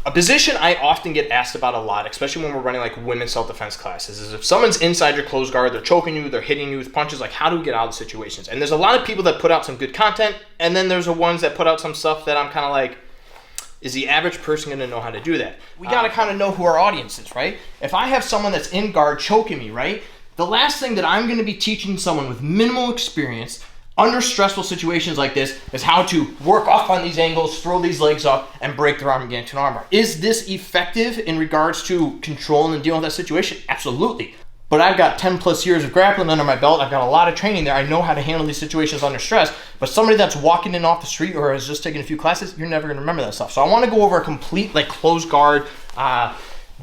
A position I often get asked about a lot, especially when we're running like women's self-defense classes, is if someone's inside your closed guard, they're choking you, they're hitting you with punches, like how do we get out of the situations? And there's a lot of people that put out some good content, and then there's the ones that put out some stuff that I'm kind of like, is the average person going to know how to do that? We got to kind of know who our audience is, right? If I have someone that's in guard choking me, right? The last thing that I'm going to be teaching someone with minimal experience under stressful situations like this is how to work off on these angles, throw these legs up, and break their arm and get into an armbar. Is this effective in regards to controlling and dealing with that situation? Absolutely. But I've got 10 plus years of grappling under my belt. I've got a lot of training there. I know how to handle these situations under stress. But somebody that's walking in off the street or has just taken a few classes, you're never gonna remember that stuff. So I wanna go over a complete like closed guard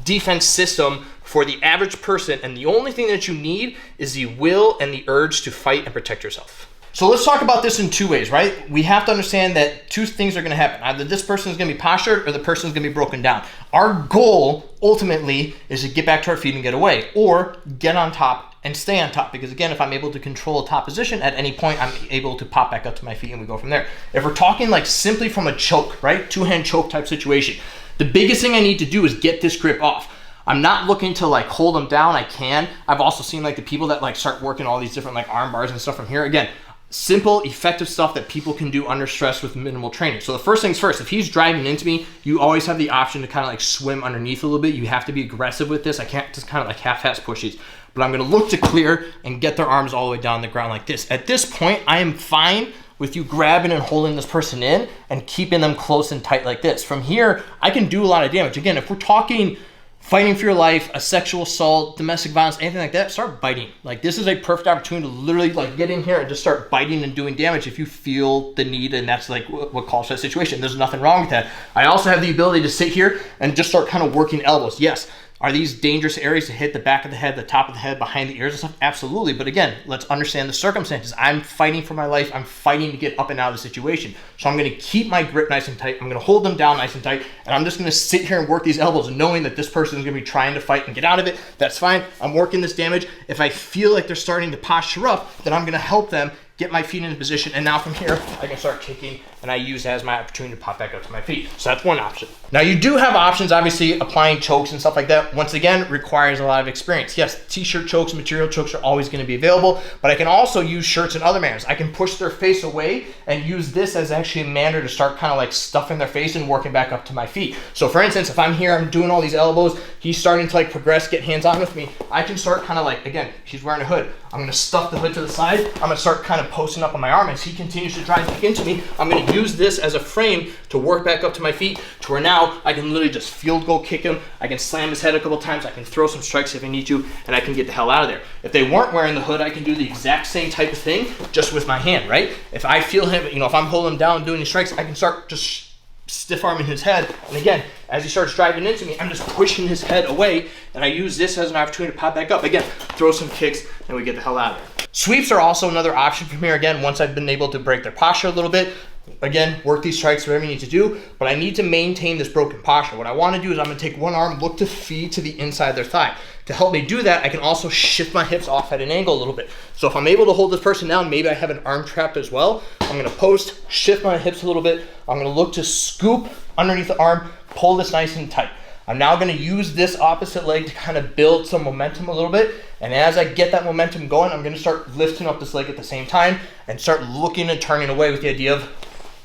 defense system for the average person. And the only thing that you need is the will and the urge to fight and protect yourself. So let's talk about this in two ways, right? We have to understand that two things are going to happen. Either this person is going to be postured or the person is going to be broken down. Our goal ultimately is to get back to our feet and get away, or get on top and stay on top. Because again, if I'm able to control a top position at any point, I'm able to pop back up to my feet and we go from there. If we're talking like simply from a choke, right? Two-hand choke type situation, the biggest thing I need to do is get this grip off. I'm not looking to like hold them down. I can. I've also seen like the people that like start working all these different like arm bars and stuff from here. Again, simple, effective stuff that people can do under stress with minimal training. So the first things first, if he's driving into me, you always have the option to kind of like swim underneath a little bit. You have to be aggressive with this. I can't just kind of like half-ass push these, but I'm going to look to clear and get their arms all the way down the ground like this. At this point, I am fine with you grabbing and holding this person in and keeping them close and tight like this. From here, I can do a lot of damage. Again, if we're talking fighting for your life, a sexual assault, domestic violence, anything like that, start biting. Like this is a perfect opportunity to literally like get in here and just start biting and doing damage if you feel the need, and that's like what calls for that situation. There's nothing wrong with that. I also have the ability to sit here and just start kind of working elbows. Yes. Are these dangerous areas to hit the back of the head, the top of the head, behind the ears and stuff? Absolutely. But again, let's understand the circumstances. I'm fighting for my life. I'm fighting to get up and out of the situation. So I'm going to keep my grip nice and tight. I'm going to hold them down nice and tight. And I'm just going to sit here and work these elbows, knowing that this person is going to be trying to fight and get out of it. That's fine. I'm working this damage. If I feel like they're starting to posture up, then I'm going to help them get my feet into position, and now from here, I can start kicking, and I use that as my opportunity to pop back up to my feet. So that's one option. Now you do have options, obviously applying chokes and stuff like that, once again, requires a lot of experience. Yes, t-shirt chokes, material chokes are always gonna be available, but I can also use shirts in other manners. I can push their face away and use this as actually a manner to start kind of like stuffing their face and working back up to my feet. So for instance, if I'm here, I'm doing all these elbows, he's starting to like progress, get hands on with me, I can start kind of like, again, he's wearing a hood. I'm gonna stuff the hood to the side. I'm gonna start kind of posting up on my arm as he continues to drive back into me. I'm gonna use this as a frame to work back up to my feet, to where now I can literally just field goal kick him. I can slam his head a couple times. I can throw some strikes if I need to, and I can get the hell out of there. If they weren't wearing the hood, I can do the exact same type of thing, just with my hand, right? If I feel him, you know, if I'm holding him down and doing these strikes, I can start just stiff arming his head. And again, as he starts driving into me, I'm just pushing his head away, and I use this as an opportunity to pop back up. Again, throw some kicks, and we get the hell out of there. Sweeps are also another option from here. Again, once I've been able to break their posture a little bit, again, work these strikes, whatever you need to do, but I need to maintain this broken posture. What I want to do is I'm going to take one arm, look to feed to the inside of their thigh. To help me do that, I can also shift my hips off at an angle a little bit. So if I'm able to hold this person down, maybe I have an arm trapped as well. I'm going to post, shift my hips a little bit. I'm going to look to scoop underneath the arm, pull this nice and tight. I'm now going to use this opposite leg to kind of build some momentum a little bit. And as I get that momentum going, I'm going to start lifting up this leg at the same time and start looking and turning away with the idea of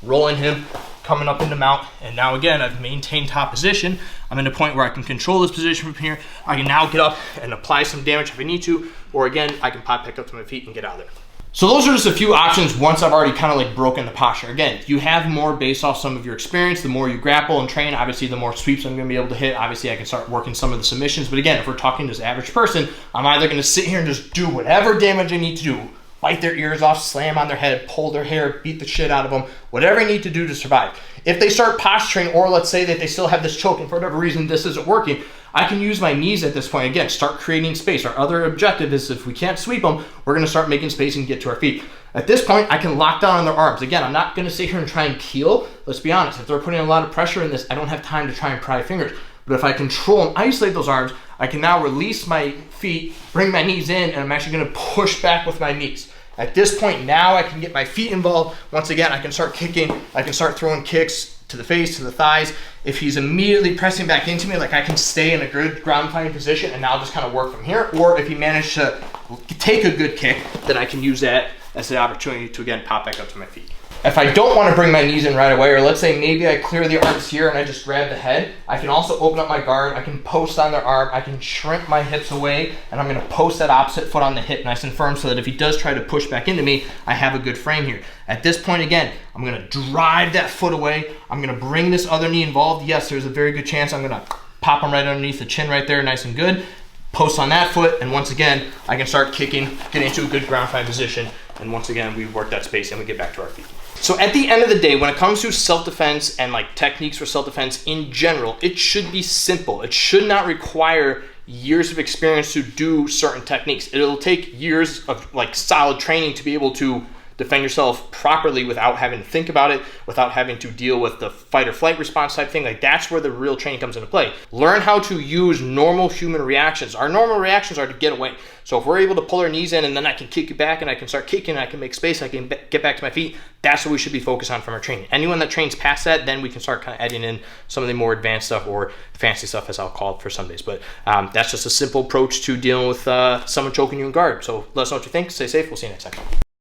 rolling him, coming up into mount. And now again, I've maintained top position. I'm in a point where I can control this position from here. I can now get up and apply some damage if I need to, or again, I can pop back up to my feet and get out of there. So those are just a few options once I've already kind of like broken the posture. Again, you have more based off some of your experience. The more you grapple and train, obviously the more sweeps I'm gonna be able to hit. Obviously I can start working some of the submissions. But again, if we're talking to this average person, I'm either gonna sit here and just do whatever damage I need to do, bite their ears off, slam on their head, pull their hair, beat the shit out of them, whatever I need to do to survive. If they start posturing, or let's say that they still have this choke and for whatever reason this isn't working, I can use my knees at this point. Again, start creating space. Our other objective is if we can't sweep them, we're gonna start making space and get to our feet. At this point, I can lock down on their arms. Again, I'm not gonna sit here and try and keel. Let's be honest, if they're putting a lot of pressure in this, I don't have time to try and pry fingers. But if I control and isolate those arms, I can now release my feet, bring my knees in, and I'm actually gonna push back with my knees. At this point, now I can get my feet involved. Once again, I can start kicking, I can start throwing kicks to the face, to the thighs. If he's immediately pressing back into me, like I can stay in a good ground pounding position and now just kind of work from here. Or if he managed to take a good kick, then I can use that as the opportunity to again pop back up to my feet. If I don't want to bring my knees in right away, or let's say maybe I clear the arms here and I just grab the head, I can also open up my guard. I can post on their arm. I can shrink my hips away, and I'm going to post that opposite foot on the hip nice and firm so that if he does try to push back into me, I have a good frame here. At this point, again, I'm going to drive that foot away. I'm going to bring this other knee involved. Yes, there's a very good chance I'm going to pop him right underneath the chin right there, nice and good. Post on that foot, and once again, I can start kicking, get into a good ground fight position, and once again, we work that space and we get back to our feet. So at the end of the day, when it comes to self-defense and like techniques for self-defense in general, it should be simple. It should not require years of experience to do certain techniques. It'll take years of like solid training to be able to defend yourself properly without having to think about it, without having to deal with the fight or flight response type thing. Like that's where the real training comes into play. Learn how to use normal human reactions. Our normal reactions are to get away. So if we're able to pull our knees in and then I can kick it back and I can start kicking, I can make space, I can get back to my feet, that's what we should be focused on from our training. Anyone that trains past that, then we can start kind of adding in some of the more advanced stuff or fancy stuff as I'll call it for some days. But that's just a simple approach to dealing with someone choking you in guard. So let us know what you think. Stay safe. We'll see you next time.